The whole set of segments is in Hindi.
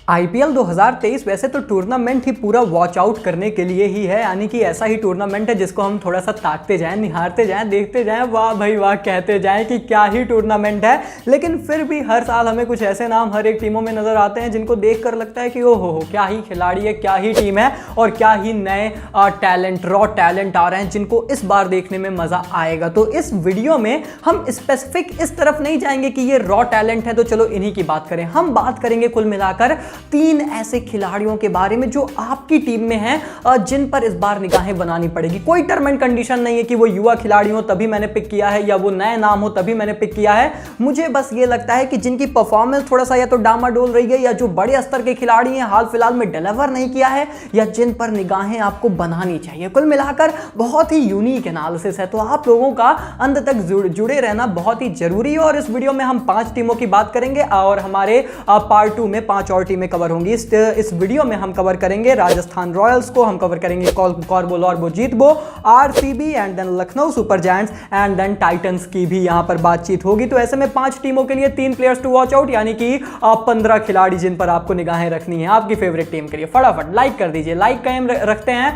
आईपीएल 2023 वैसे तो टूर्नामेंट ही पूरा वॉच आउट करने के लिए ही है, यानी कि ऐसा ही टूर्नामेंट है जिसको हम थोड़ा सा ताकते जाएं, निहारते जाएं, देखते जाएं, वाह भाई वाह कहते जाएं कि क्या ही टूर्नामेंट है। लेकिन फिर भी हर साल हमें कुछ ऐसे नाम हर एक टीमों में नजर आते हैं जिनको देखकर लगता है कि ओहो हो क्या ही खिलाड़ी है, क्या ही टीम है और क्या ही नए रॉ टैलेंट आ रहे हैं जिनको इस बार देखने में मजा आएगा। तो इस वीडियो में हम स्पेसिफिक इस तरफ नहीं जाएंगे कि ये रॉ टैलेंट है तो चलो इन्हीं की बात करें। हम बात करेंगे कुल मिलाकर 3 ऐसे खिलाड़ियों के बारे में जो आपकी टीम में हैं, जिन पर इस बार निगाहें बनानी पड़ेगी। कोई टर्म एंड कंडीशन नहीं है कि वो युवा खिलाड़ी हो तभी मैंने पिक किया है या वो नए नाम हो तभी मैंने पिक किया है। मुझे बस ये लगता है कि जिनकी परफॉर्मेंस थोड़ा सा या तो डामाडोल रही है या जो बड़े स्तर के खिलाड़ी हैं हाल फिलहाल में डिलीवर नहीं किया है या जिन पर निगाहें आपको बनानी चाहिए। कुल मिलाकर बहुत ही यूनिक एनालिसिस है, तो आप लोगों का अंत तक जुड़े रहना बहुत ही जरूरी है। और इस वीडियो में हम 5 टीमों की बात करेंगे और हमारे पार्ट 2 में 5 और टीमें कवर होंगी। इस वीडियो में हम कवर करेंगे राजस्थान रॉयल्स को, हम कवर करेंगे कॉर्बो जीतबो, RCB and then Lucknow Super Giants and then Titans की भी यहां पर बातचीत होगी। तो ऐसे में 5 टीमों के लिए 3 प्लेयर्स टू वॉच आउट, यानी कि 15 खिलाड़ी जिन पर आपको निगाहें रखनी है आपकी फेवरेट टीम के लिए। फटाफट लाइक कर दीजिए, लाइक कायम रखते हैं,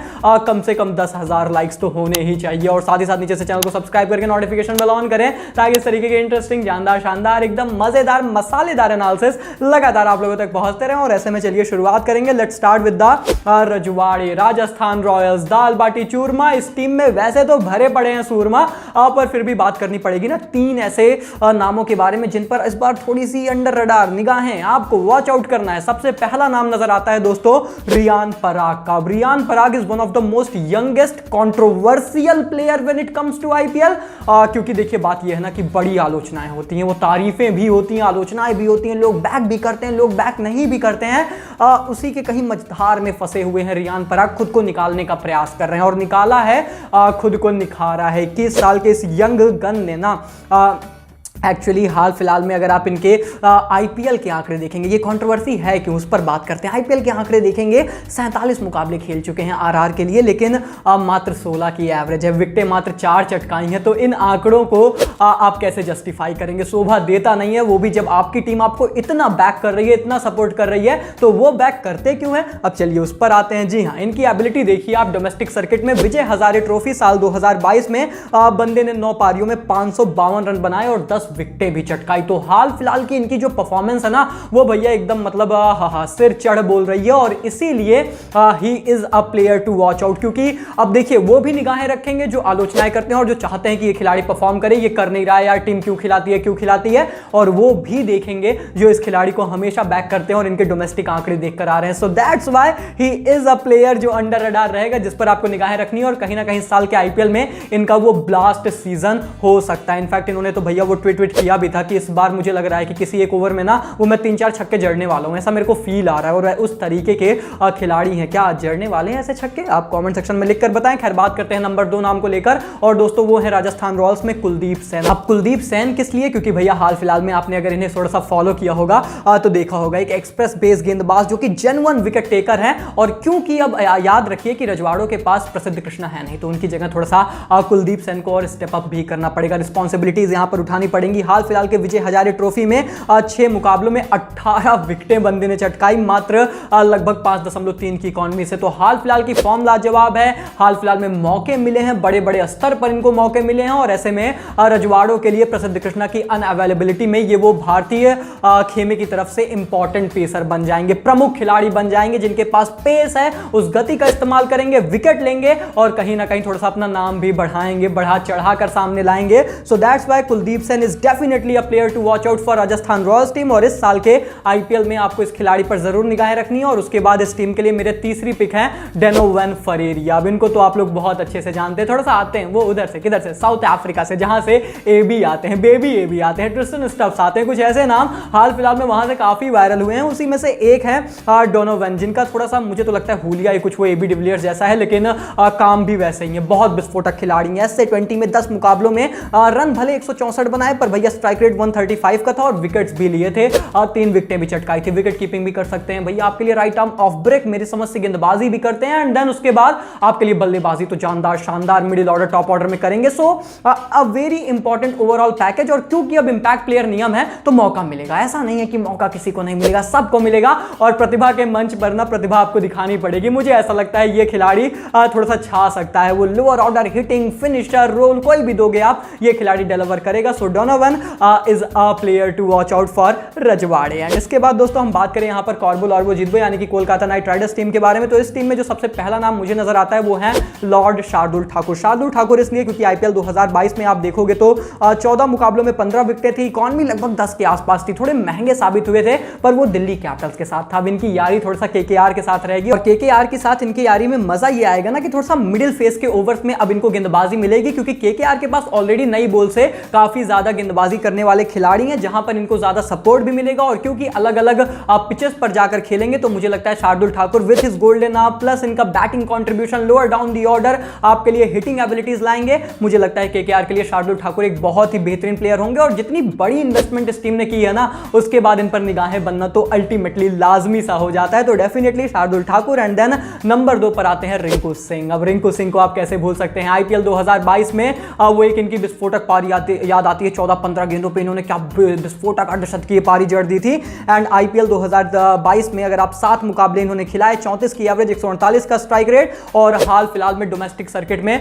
कम से कम 10,000 लाइक्स तो होने ही चाहिए। और साथ ही साथ नीचे से चैनल को सब्सक्राइब करके नोटिफिकेशन बेल ऑन करें ताकि इस तरीके के इंटरेस्टिंग, जानदार, शानदार, एकदम मजेदार, मसालेदार एनालिसिस लगातार आप लोगों तक पहुंचते रहे। और ऐसे में चलिए शुरुआत करेंगे। लेट्स स्टार्ट विद द रजवाड़े राजस्थान रॉयल्स। दाल बाटी चूरमा, इस टीम में वैसे तो भरे पड़े हैं सूरमा, पर फिर भी बात करनी पड़ेगी ना 3 ऐसे नामों के बारे में जिन पर इस बार थोड़ी सी अंडर रडार निगाहें आपको वॉच आउट करना है। सबसे पहला नाम नजर आता है दोस्तों रियान पराग का। Riyan Parag is one of the most youngest controversial player when it comes to IPL. क्योंकि देखिए बात यह है ना कि बड़ी आलोचनाएं होती हैं, वो तारीफें भी होती हैं, आलोचनाएं भी होती हैं, लोग बैक भी करते हैं, लोग बैक नहीं भी करते हैं। उसी के कहीं मझधार में फंसे हुए हैं रियान पराग, खुद को निकालने का प्रयास कर रहे हैं और निकाला है, खुद को निखारा है। 21 साल के इस यंग गन ने ना एक्चुअली हाल फिलहाल में अगर आप इनके आईपीएल के आंकड़े देखेंगे, ये कंट्रोवर्सी है क्यों उस पर बात करते हैं। आईपीएल के आंकड़े देखेंगे 47 मुकाबले खेल चुके हैं आरआर के लिए, लेकिन मात्र 16 की एवरेज है, विकेटें मात्र 4 चटकाई हैं। तो इन आंकड़ों को आप कैसे जस्टिफाई करेंगे? शोभा देता नहीं है, वो भी जब आपकी टीम आपको इतना बैक कर रही है, इतना सपोर्ट कर रही है, तो वो बैक करते क्यों है? अब चलिए उस पर आते हैं। जी हाँ, इनकी एबिलिटी देखिए आप। डोमेस्टिक सर्किट में विजय हजारे ट्रॉफी साल 2022 में बंदे ने 9 पारियों में 552 रन बनाए और 10 विकेटें भी चटकाई। तो हाल फिलहाल की इनकी जो परफॉर्मेंस है ना वो भैया एकदम मतलब सिर चढ़ बोल रही है और इसीलिए he is a player to watch out. क्योंकि अब देखिए वो भी निगाहें रखेंगे जो आलोचनाएं करते हैं और जो चाहते हैं कि ये खिलाड़ी परफॉर्म करे, ये कर नहीं रहा है यार, टीम क्यों खिलाती है, और वो भी देखेंगे जो इस खिलाड़ी को हमेशा बैक करते हैं और इनके डोमेस्टिक आंकड़े देखकर आ रहे हैं। सो that's why he is a player जो अंडर रडार रहेगा, जिस पर आपको निगाहें रखनी है। और कहीं ना कहीं साल के आईपीएल में इनका वो ब्लास्ट सीजन हो सकता है। इनफैक्ट इन्होंने तो भैया वो ट्वीट किया भी था कि इस बार मुझे लग रहा है कि किसी एक ओवर में ना वो मैं 3-4 छक्के जड़ने वाला हूं, ऐसा मेरे को फील आ रहा है। और उस तरीके के खिलाड़ी हैं। क्या जड़ने वाले हैं ऐसे छक्के? आप कमेंट सेक्शन में लिखकर बताएं। खैर बात करते हैं नंबर 2 नाम को लेकर, और दोस्तों वो है राजस्थान रॉयल्स में कुलदीप सेन। अब कुलदीप सेन किस लिए? क्योंकि भैया हाल फिलहाल में आपने अगर इन्हें थोड़ा सा फॉलो किया होगा तो देखा होगा एक एक्सप्रेस बेस गेंदबाज जो कि जेन्युइन विकेट टेकर है। और क्योंकि अब याद रखिए कि रजवाड़ों के पास प्रसिद्ध कृष्णा है नहीं, तो उनकी जगह थोड़ा सा कुलदीप सेन को और स्टेप अप भी करना पड़ेगा, रिस्पॉन्सिबिलिटीज यहां पर उठानी पड़ेंगी। हाल फिलहाल के विजय हजारे ट्रॉफी में 6 मुकाबलों में 18 विकेटें बंदे ने चटकाई, मात्र लगभग 5.3 की इकॉनमी से। तो हाल फिलहाल की फॉर्म लाजवाब है। हाल फिलहाल में मौके मिले हैं, बड़े बड़े स्तर पर इनको मौके मिले हैं। और ऐसे में रजवाड़ों के लिए प्रसिद्ध कृष्णा की अनअवेलेबिलिटी में ये वो भारतीय खेमे की तरफ से इंपॉर्टेंट पेसर बन जाएंगे, प्रमुख खिलाड़ी बन जाएंगे जिनके पास पेस है, उस गति का इस्तेमाल करेंगे, विकेट लेंगे और कहीं ना कहीं थोड़ा सा अपना नाम भी बढ़ाएंगे, बढ़ा चढ़ाकर सामने लाएंगे। So that's why Kuldeep Sen is definitely a player to watch out for Rajasthan Royals team. और इस साल के आईपीएल में आपको इस खिलाड़ी पर जरूर निगाहें रखनी है। और उसके बाद इस टीम के लिए मेरे तीसरी पिक है डेनोवन फरेरिया। अब इनको तो आप लोग बहुत अच्छे से जानते हैं, थोड़ा सा आते हैं वो उधर से, किधर से, साउथ अफ्रीका से, जहां से एबी आते हैं, बेबी एबी आते हैं, ट्रिस्टन स्टफ्स आते हैं, कुछ ऐसे नाम हाल फिलहाल में वहां से काफी वायरल हुए हैं। उसी में से एक है डोनोवन, जिनका थोड़ा सा मुझे तो लगता है हुलिया कुछ वो एबी डिविलियर्स जैसा है, लेकिन काम भी वैसे ही है। बहुत विस्फोटक खिलाड़ी है। SC20 में 10 मुकाबलों में रन भले 164 बनाए पर भैया स्ट्राइक रेट 135 का था और विकेट्स भी लिए थे, 3 विकेटें भी चटकाई थी। विकेट कीपिंग भी कर सकते हैं भैया आपके लिए, राइट आर्म ऑफ ब्रेक मेरी समझ से गेंदबाजी भी करते हैं, एंड देन उसके बाद आपके लिए बल्लेबाजी तो जानदार शानदार मिडिल ऑर्डर टॉप ऑर्डर में करेंगे। So a very important overall package. और क्योंकि अब इंपैक्ट प्लेयर नियम है तो मौका मिलेगा, ऐसा नहीं है कि मौका किसी को नहीं मिलेगा, सबको मिलेगा। और प्रतिभा के मंच पर ना प्रतिभा आपको दिखानी पड़ेगी। मुझे ऐसा लगता है ये खिलाड़ी थोड़ा सा छा सकता है, वो lower order hitting finisher role कोई भी दोगे आप, ये खिलाड़ी डिलीवर करेगा। So Donovan is a player to watch out for रजवाड़े। एंड इसके बाद दोस्तों हम बात करें यहां पर कॉर्बुल और वो जिद्दो यानी कि कोलकाता नाइट राइडर्स टीम के बारे में, तो इस टीम में जो सबसे पहला नाम मुझे नजर आता है वो है लॉर्ड शार्दुल ठाकुर। शार्दुल ठाकुर इसलिए क्योंकि आईपीएल 2022 में आप देखोगे तो 14 मुकाबलों में 15 विकेटें थी, इकॉनमी लगभग 10 के आसपास थी, थोड़े महंगे साबित हुए थे, पर वो दिल्ली कैपिटल्स के साथ था। अब इनकी यारी थोड़ा सा केकेआर के साथ रहेगी, और केकेआर के साथ इनकी यारी में मजा ये आएगा ना कि थोड़ा सा मिडिल फेस के ओवर्स में अब इनको गेंदबाजी मिलेगी, क्योंकि केकेआर के पास ऑलरेडी नई बॉल से काफी ज्यादा गेंदबाजी करने वाले खिलाड़ी हैं, जहां पर इनको ज्यादा सपोर्ट भी मिलेगा। और क्योंकि अलग अलग पिचेस पर जाकर खेलेंगे तो मुझे लगता है Shardul Thakur with his golden plus इनका batting contribution lower down the order आपके लिए हिटिंग एबिलिटीज लाएंगे। मुझे लगता है केकेआर के लिए शार्दुल ठाकुर एक बहुत ही बेहतरीन प्लेयर होंगे, और जितनी बड़ी इन्वेस्टमेंट इस टीम ने की है ना, उसके बाद इन पर निगाहें बनना तो अल्टीमेटली लाजमी सा हो जाता है। तो definitely Shardul Thakur. And then number 2 पर आते हैं रिंकू सिंह। अब रिंकू सिंह को आप कैसे भूल सकते हैं, आईपीएल 2022 में वो एक इनकी विस्फोटक पारी याद आती है, 14-15 गेंदों पे इन्होंने क्या विस्फोटक अर्धशतकीय पारी जड़ दी थी। एंड आईपीएल 2022 में अगर आप 7 मुकाबले इन्होंने खिलाए, 34 की एवरेज, 148 का स्ट्राइक रेट, और हाल फिलहाल में डोमेस्टिक सर्किट में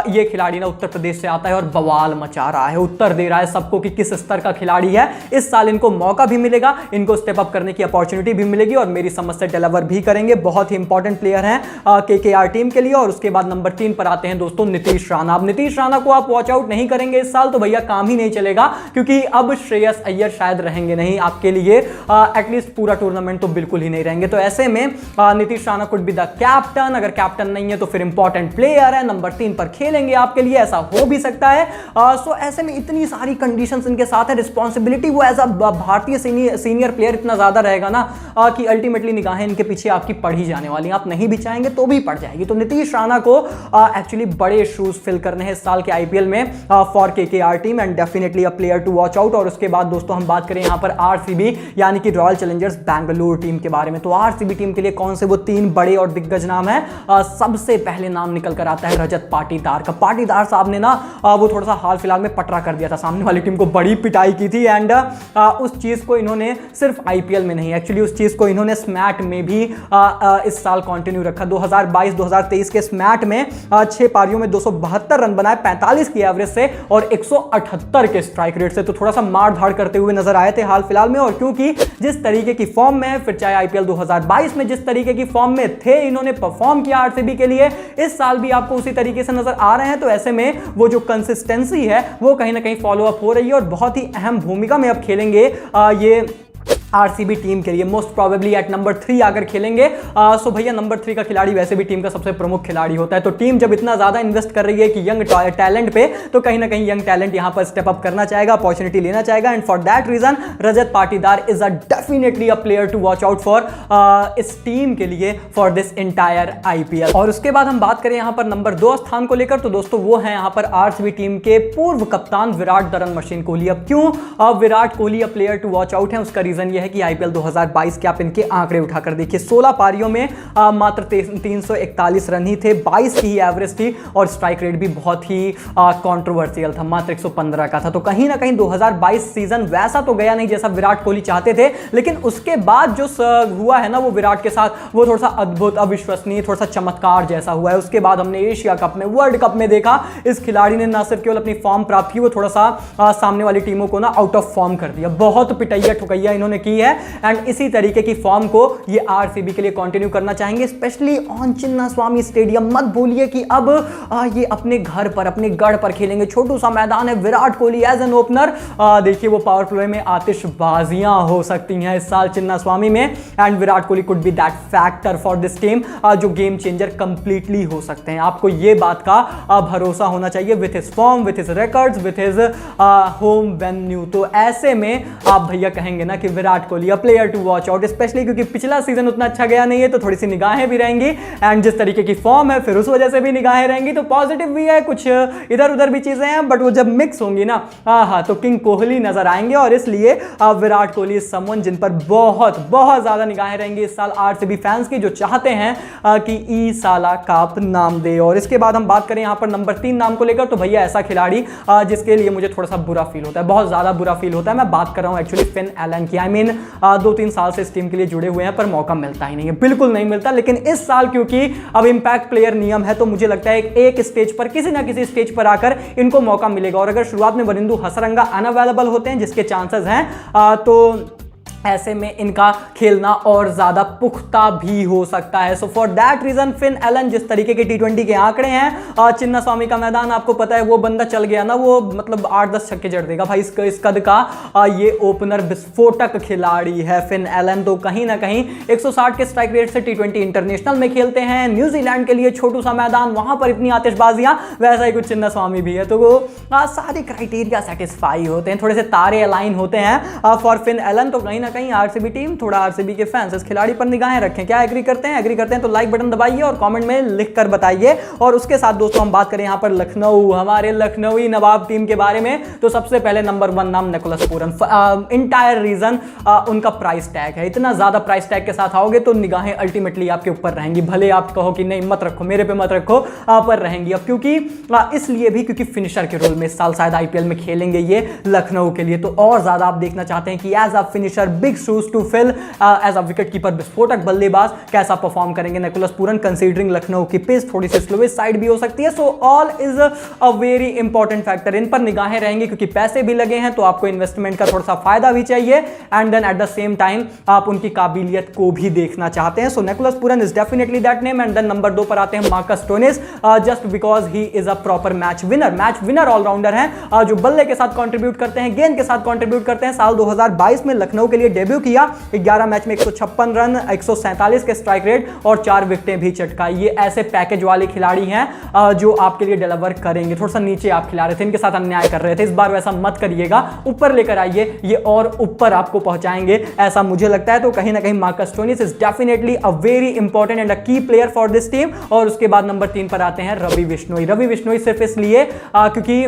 ये खिलाड़ी ना उत्तर प्रदेश से आता है और बवाल मचा रहा है, उत्तर दे रहा है सबको कि किस स्तर का खिलाड़ी है। इस साल इनको मौका भी मिलेगा, इनको स्टेप अप करने की अपॉर्चुनिटी भी मिलेगी, और मेरी समझ से डिलीवर भी करेंगे। बहुत ही इंपॉर्टेंट प्लेयर हैं केकेआर टीम के लिए। और उसके बाद नंबर 3 पर आते हैं दोस्तों नीतीश राणा। अब नीतीश राणा को आप वॉच आउट नहीं करेंगे इस साल तो भैया काम ही नहीं चलेगा, क्योंकि अब श्रेयस अय्यर शायद रहेंगे नहीं आपके लिए, एटलीस्ट पूरा टूर्नामेंट तो बिल्कुल ही नहीं रहेंगे। तो ऐसे में Nitish Rana could be the captain, अगर कैप्टन नहीं है तो फिर इंपॉर्टेंट प्लेयर है, नंबर 3 पर खेलेंगे आपके लिए, ऐसा हो भी सकता है। सो ऐसे में इतनी सारी कंडीशंस इनके साथ है, रिस्पॉन्सिबिलिटी वो एज अ भारतीय सीनियर प्लेयर इतना ज्यादा रहेगा ना कि अल्टीमेटली निगाहें इनके पीछे आपकी पड़ ही जाने वाली हैं, आप नहीं भी चाहेंगे तो भी पड़ जाएगी। तो नीतीश राणा को एक्चुअली बड़े शूज फिल करने हैं इस साल के आईपीएल में for KKR team, and definitely a player to watch out. और उसके बाद दोस्तों हम बात करें यहां पर आरसीबी यानी कि रॉयल चैलेंजर्स बैंगलोर टीम के बारे में, तो आरसीबी टीम के लिए कौन से वो 3 बड़े और दिग्गज नाम है। सबसे पहले नाम निकल कर आता है रजत पाटीदार का। पाटीदार साहब ने ना वो थोड़ा सा हाल फिलहाल में पटरा कर दिया था, सामने वाली टीम को बड़ी पिटाई की थी, एंड उस चीज को इन्होंने सिर्फ आईपीएल में नहीं, एक्चुअली उस चीज को इन्होंने स्मैट में भी इस साल कंटिन्यू रखा। 2022-2023 के स्मैट में 6 पारियों में 272 रन बनाए, 45 की एवरेज से और 178 के स्ट्राइक रेट से, तो थोड़ा सा मार धाड़ करते हुए नजर आए थे हाल फिलहाल में। और क्योंकि जिस तरीके की फॉर्म में, फिर चाहे आईपीएल 2022 में जिस तरीके की फॉर्म में थे, इन्होंने परफॉर्म किया आरसीबी के लिए, इस साल भी आपको उसी तरीके से नजर आ रहे हैं। तो ऐसे में वो जो कंसिस्टेंसी है वो कहीं ना कहीं फॉलो अप हो रही है, और बहुत ही अहम भूमिका में अब खेलेंगे ये आरसीबी टीम के लिए, मोस्ट प्रोबेबली एट नंबर 3 आकर खेलेंगे। सो भैया नंबर 3 का खिलाड़ी वैसे भी टीम का सबसे प्रमुख खिलाड़ी होता है, तो टीम जब इतना ज्यादा इन्वेस्ट कर रही है कि यंग टैलेंट पे, तो कहीं ना कहीं यंग टैलेंट यहां पर स्टेप अप करना चाहेगा, अपॉर्चुनिटी लेना चाहेगा, and for that reason Rajat Patidar is a definitely a player to watch out for इस टीम के लिए फॉर दिस इंटायर आईपीएल। और उसके बाद हम बात करें यहां पर नंबर 2 स्थान को लेकर, तो दोस्तों वो है यहां पर आरसीबी टीम के पूर्व कप्तान Virat the run machine Kohli. अब क्यों Virat Kohli a player to watch out है, उसका रीजन यह है कि आईपीएल 2022 के आप इनके आंकड़े उठाकर देखिए, 16 पारियों में मात्र 341 रन ही थे, 22 की ही एवरेज थी, और स्ट्राइक रेट भी बहुत ही कंट्रोवर्शियल था, मात्र 115 का था। तो कहीं ना कहीं 2022 सीजन वैसा तो गया नहीं जैसा विराट कोहली चाहते थे, लेकिन उसके बाद जो हुआ है ना वो विराट के साथ, वो थोड़ा सा अद्भुत, अविश्वसनीय, थोड़ा सा चमत्कार जैसा हुआ है। उसके बाद हमने एशिया कप में, वर्ल्ड कप में देखा इस खिलाड़ी ने ना सिर्फ केवल अपनी फॉर्म प्राप्त की, वो थोड़ा सा सामने वाली टीमों को ना आउट ऑफ फॉर्म कर दिया, बहुत पिटैया ठुकैया इन्होंने की है, एंड इसी तरीके की फॉर्म को ये आरसीबी के लिए कंटिन्यू करना चाहेंगे, स्पेशली ऑन चिन्नास्वामी स्टेडियम। मत भूलिए कि अब ये अपने घर पर, अपने गढ़ पर खेलेंगे, छोटू सा मैदान है, Virat Kohli as an opener, देखिए वो पावर प्ले में आतिशबाजियां हो सकती हैं इस साल चिन्नास्वामी में, and Virat Kohli could be that factor for this team, जो गेम चेंजर कंप्लीटली हो सकते हैं। आपको ये बात का भरोसा होना चाहिए with his form, with his records, with his home venue. तो ऐसे में आप भैया कहेंगे ना कि Virat Virat Kohli a player to watch out, specially क्योंकि पिछला सीजन उतना अच्छा गया नहीं है तो थोड़ी सी निगाहें भी रहेंगी, एंड जिस तरीके की फॉर्म है फिर उस वजह से भी निगाहें रहेंगी। तो पॉजिटिव भी है, कुछ इधर उधर भी चीजें हैं, बट वो जब मिक्स होंगी ना हाँ तो किंग कोहली नजर आएंगे, और इसलिए विराट कोहली समवन जिन पर बहुत बहुत ज्यादा निगाहें रहेंगी इस साल आरसीबी फैंस की, जो चाहते हैं कि ई साला कप नाम दे। और इसके बाद हम बात करें यहां पर नंबर 3 नाम को लेकर, तो भैया ऐसा खिलाड़ी जिसके लिए मुझे थोड़ा सा बुरा फील होता है, बहुत ज्यादा बुरा फील होता है। मैं बात कर रहा हूं एक्चुअली फिन एलन की। आई मीन 2-3 साल से इस टीम के लिए जुड़े हुए हैं पर मौका मिलता ही नहीं है, बिल्कुल नहीं मिलता। लेकिन इस साल क्योंकि अब इंपैक्ट प्लेयर नियम है तो मुझे लगता है एक स्टेज पर, किसी ना किसी स्टेज पर आकर इनको मौका मिलेगा। और अगर शुरुआत में वरिंदु हसरंगा अनअवेलेबल होते हैं, जिसके चांसेस हैं, तो ऐसे में इनका खेलना और ज्यादा पुख्ता भी हो सकता है। So for that reason Finn Allen जिस तरीके के टी20 के आंकड़े हैं, चिन्ना स्वामी का मैदान आपको पता है, वो बंदा चल गया ना, वो मतलब 8-10 छक्के जड़ देगा भाई। इस कद का ये ओपनर विस्फोटक खिलाड़ी है फिन एलन। तो कहीं ना कहीं 160 के स्ट्राइक रेट से टी20 इंटरनेशनल में खेलते हैं, न्यूजीलैंड के लिए छोटू सा मैदान, वहां पर इतनी आतिशबाजियां, वैसा ही कुछ चिन्ना स्वामी भी है। तो वो सारे क्राइटेरिया सेटिस्फाई होते हैं, थोड़े से तारे अलाइन होते हैं फॉर फिन एलन। तो कहीं ना कहीं आरसीबी टीम, थोड़ा आरसीबी के फैंस इस खिलाड़ी पर निगाहें रखें। क्या एग्री करते हैं? एग्री करते हैं तो लाइक बटन दबाइए और कमेंट में लिखकर बताइए। और उसके साथ दोस्तों हम बात करें यहां पर लखनऊ, हमारे लखनवी नवाब टीम के बारे में, तो सबसे पहले नंबर 1 नाम निकोलस पूरन। इंटायर रीजन उनका प्राइस टैग है। इतना ज्यादा प्राइस टैग के साथ आओगे तो निगाहें अल्टीमेटली आपके ऊपर रहेंगी, भले आप कहो कि नहीं मत रखो, मेरे पे मत रखो, पर रहेंगी। अब क्योंकि इसलिए भी क्योंकि फिनिशर के रोल में इस साल शायद आईपीएल में खेलेंगे ये लखनऊ के लिए, तो और ज्यादा आप देखना चाहते हैं कि as a finisher big shoes to fill, as a wicket keeper विस्फोटक बल्लेबाज कैसा परफॉर्म करेंगे निकोलस पूरन, कंसीडरिंग लखनऊ की पिच थोड़ी सी स्लोवेस्ट साइड भी हो सकती है। So all is a very important factor. इन पर निगाहें रहेंगी क्योंकि पैसे भी लगे हैं, तो आपको इन्वेस्टमेंट का थोड़ा सा फायदा भी चाहिए, and then at the same time आप उनकी काबिलियत को भी देखना चाहते हैं। So Nicholas Pooran is definitely that name. And then number 2 पर आते हैं Marcus Stoinis, just because he is a proper match winner allrounder हैं, जो बल्ले के साथ कंट्रीब्यूट करते हैं, गेंद के साथ कंट्रीब्यूट करते हैं। साल 2022 में लखनऊ के लिए डेब्यू किया, 11 मैच में 156 रन, 147 के स्ट्राइक रेट और 4 विकेटें भी चटकाई। ये ऐसे पैकेज वाले खिलाड़ी हैं जो आपके लिए डिलीवर करेंगे। थोड़ा सा नीचे आप खिला रहे थे, इनके साथ अन्याय कर रहे थे, इस बार वैसा मत करिएगा, ऊपर लेकर आइए, ये और ऊपर आपको पहुंचाएंगे, ऐसा मुझे लगता है। तो कहीं ना कहीं Marcus Stoinis is definitely a very important and अ की प्लेयर फॉर दिस टीम। और उसके बाद नंबर 3 पर आते हैं रवि बिश्नोई। रवि बिश्नोई सिर्फ इसलिए क्योंकि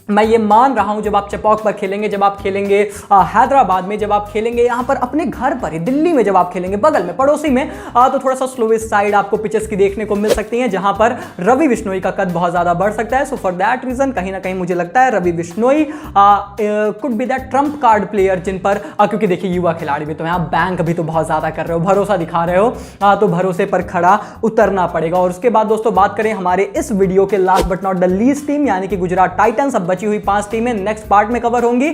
मैं ये मान रहा हूं जब आप चपौक पर खेलेंगे, जब आप खेलेंगे हैदराबाद में, जब आप खेलेंगे यहां पर अपने घर पर ही, दिल्ली में जब आप खेलेंगे, बगल में पड़ोसी में, तो थोड़ा सा स्लोवेस्ट साइड आपको पिचेस की देखने को मिल सकती हैं, जहां पर रवि बिश्नोई का कद बहुत ज्यादा बढ़ सकता है। सो फॉर दैट रीजन कहीं ना कहीं मुझे लगता है Ravi Bishnoi could be that trump card player, जिन पर क्योंकि देखिए युवा खिलाड़ी भी तो हैं, आप बैंक भी तो बहुत ज्यादा कर रहे हो, भरोसा दिखा रहे हो, तो भरोसे पर खड़ा उतरना पड़ेगा। और उसके बाद दोस्तों बात करें हमारे इस वीडियो के last but not the least team, यानी कि गुजरात टाइटंस। अब बची हुई 5 टीमें नेक्स्ट पार्ट में कवर होंगी,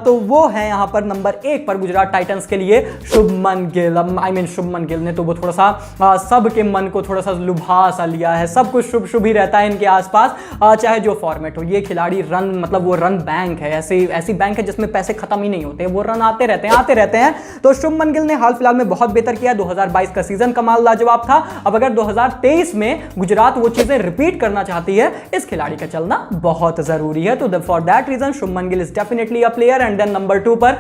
तो वो है यहां पर नंबर 1 पर गुजरात टाइटंस के लिए शुभमन गिल। आई मीन शुभमन गिल ने तो वो थोड़ा सा सबके मन को थोड़ा सा लुभा सा लिया है, सब कुछ शुभ शुभ ही रहता है इनके आसपास, चाहे जो फॉर्मेट हो। ये खिलाड़ी रन, मतलब वो रन बैंक है, ऐसी बैंक है जिसमें पैसे खत्म ही नहीं होते, वो रन आते रहते हैं। तो शुभमन गिल ने हाल फिलहाल में बहुत बेहतर किया, 2022 का सीजन कमाल लाजवाब था। अब अगर 2023 में गुजरात वो चीजें रिपीट करना चाहती है, इस खिलाड़ी का चलना बहुत जरूरी है। तो for that reason Shubman Gill is definitely a player. And then number 2 पर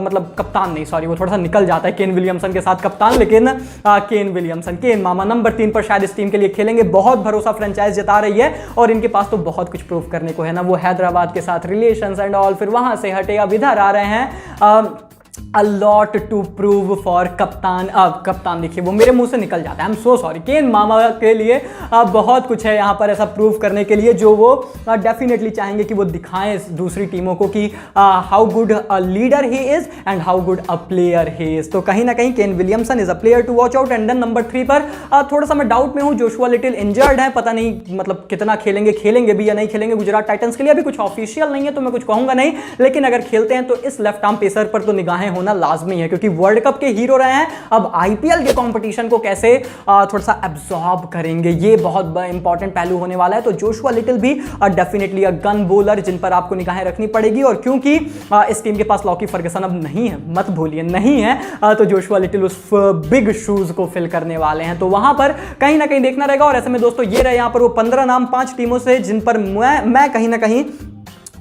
मतलब कप्तान नहीं, सॉरी वो थोड़ा सा निकल जाता है केन विलियमसन के साथ कप्तान, लेकिन केन मामा नंबर 3 पर शायद इस टीम के लिए खेलेंगे। बहुत भरोसा फ्रेंचाइज जता रही है और इनके पास तो बहुत कुछ प्रूव करने को है ना, वो हैदराबाद के साथ रिलेशंस एंड ऑल, फिर वहां से हटे अब इधर आ रहे हैं। A lot to prove for कप्तान देखिए वो मेरे मुंह से निकल जाता है, आई एम सो सॉरी। केन मामा के लिए बहुत कुछ है यहाँ पर ऐसा प्रूव करने के लिए, जो वो डेफिनेटली चाहेंगे कि वो दिखाएं दूसरी टीमों को कि how good a leader he is and how good a player he is. तो कहीं ना कहीं Kane Williamson is a player to watch out. And then number 3 पर थोड़ा सा मैं डाउट में हूँ, जोशुआ लिटिल इंजर्ड है, पता नहीं मतलब कितना खेलेंगे भी या नहीं खेलेंगे गुजरात टाइटंस के लिए। अभी कुछ ऑफिशियल नहीं है तो मैं कुछ कहूंगा नहीं, लेकिन अगर खेलते हैं तो इस लेफ्ट आर्म पेसर पर तो निगाहें होना लाजमी है, क्योंकि वर्ल्ड कप के हीरो रहे हैं। अब आईपीएल के कंपटीशन को कैसे थोड़ा सा एब्जॉर्ब करेंगे, ये बहुत इंपॉर्टेंट पहलू होने वाला है। तो जोशुआ लिटिल भी डेफिनेटली अ गन बॉलर, जिन पर आपको निगाहें रखनी पड़ेगी। और क्योंकि इस टीम के पास लॉकी फर्गसन अब नहीं है, मत भूलिए नहीं है, तो जोशुआ लिटिल उस बिग शूज को फिल करने वाले हैं, तो वहां पर कहीं ना कहीं देखना रहेगा। और ऐसे में दोस्तों ये रहे यहां पर वो 15 नाम 5 टीमों से, जिन पर मैं कहीं ना कहीं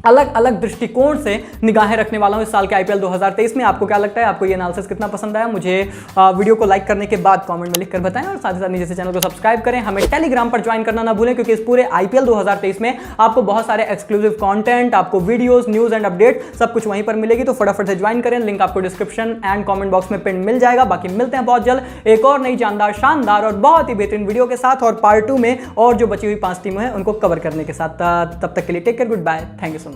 अलग अलग दृष्टिकोण से निगाहें रखने वाला हूं इस साल के आईपीएल 2023 में। आपको क्या लगता है, आपको ये एनालिसिस कितना पसंद आया? मुझे वीडियो को लाइक करने के बाद कमेंट में लिखकर बताएं और साथ ही साथ नीचे से चैनल को सब्सक्राइब करें। हमें टेलीग्राम पर ज्वाइन करना ना भूलें, क्योंकि इस पूरे आईपीएल 2023 में आपको बहुत सारे एक्सक्लूसिव कंटेंट, आपको वीडियोस, न्यूज एंड अपडेट सब कुछ वहीं पर मिलेगी। तो फटाफट से ज्वाइन करें, लिंक आपको डिस्क्रिप्शन एंड कॉमेंट बॉक्स में पिन मिल जाएगा। बाकी मिलते हैं बहुत जल्द एक और नई जानदार, शानदार और बहुत ही बेहतरीन वीडियो के साथ और पार्ट 2 में और जो बची हुई 5 टीमें हैं उनको कवर करने के साथ। तब तक के लिए take care, good bye, thank you so much.